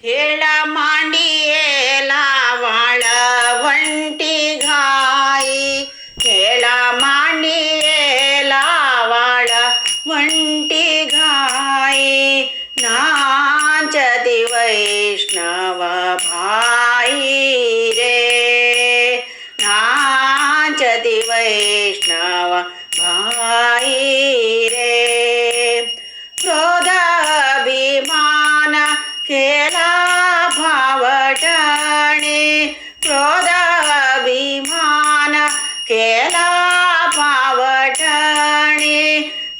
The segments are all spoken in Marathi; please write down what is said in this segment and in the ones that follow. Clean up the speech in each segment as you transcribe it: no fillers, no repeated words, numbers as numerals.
खेळा मांडियेला वाळवंटी घाई, खेळा मांडियेला वाळवंटी घाई, नाचती वैष्णव भाई रे, नाचती वैष्णव भाई रे. क्रोध अभिमान केला भावटणे, क्रोध अभिमान केला भावटणे,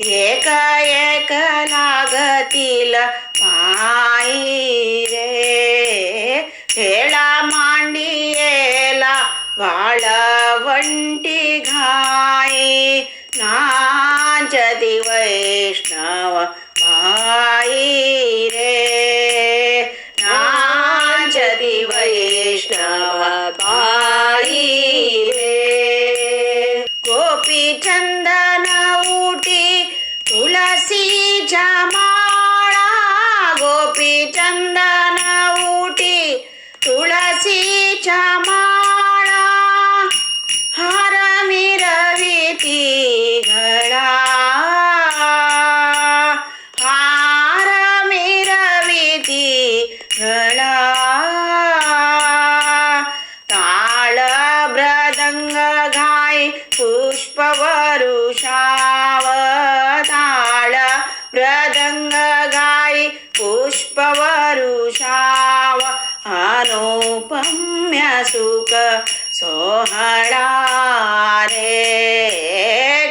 एक एक लागतील पायी रे. खेळा मांडियेला वाळवंटी घाई, नाचती वैष्णव भाई रे, नाचती वैष्णव भाई रे. गोपी चंदन उटी तुलसीच्या माळा, गोपी चंदन उटी तुळशीच्या माळा, हार मिरविती गळा, हार मिरविती गळा. ताळ मृदंग घाई पुष्प वरुषाव, ताळ मृदंग घाई पुष्प वरुषाव, अनुपम्य सुख सोहळा रे.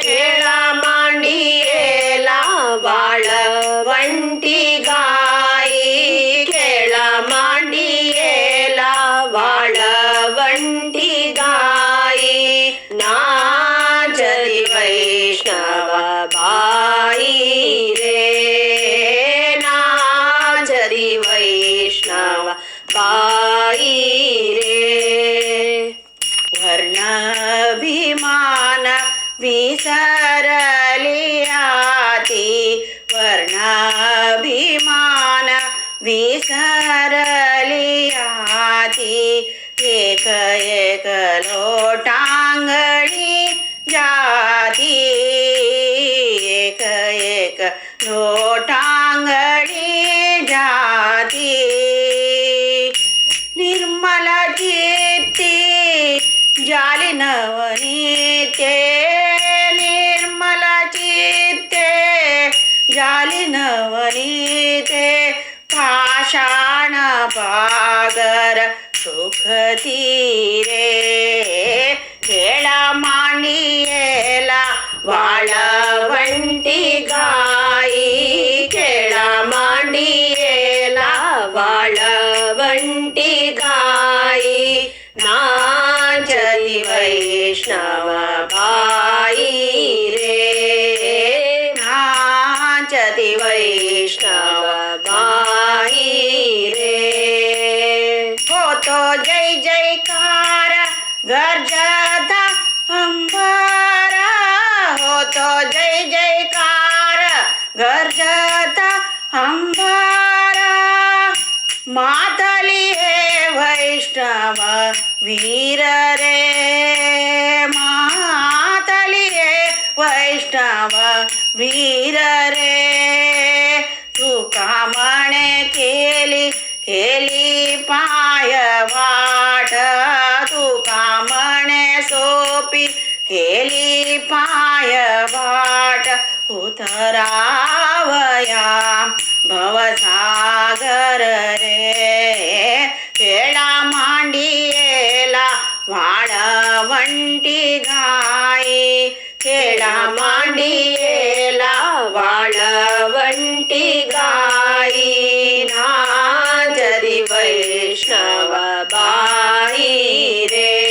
खेळा मांडियेला वाळवंटी घाई, खेळा मांडियेला वाळवंटी घाई, नाचती वैष्णव भाई रे, नाचती वैष्णव भाई रे. वर्णाभिमान विसरली आती, वर्णाभिमान विसरली आती, एक एक लोटांगणी जाती, एक एक लोटांगणी जाती. निर्मल चित्ती जाली नवनीते, निर्मल चित्ते जाली नवनीते, पाषाण पागर सुखती रे. खेळा मांडियेला वाळवंटी घाई, खेळा मांडियेला वाळवंटी घाई, नाचती वैष्णव भाई रे, नाचती वैष्णव भाई रे. होतो जय जयकार गर्जता अंबरा, होतो जय जयकार गर्जता अंबरा, मातली हे वैष्णव वीर रे, मातली हे वैष्णव वीर रे. तुका म्हणे केली केली पाय वाट, तुका म्हणे सोपी केली पाय वाट, उतरावया भवसागर रे. खेळा मांडियेला वाळवंटी घाई, खेळा मांडियेला वाळवंटी घाई, नाचती वैष्णव भाई रे.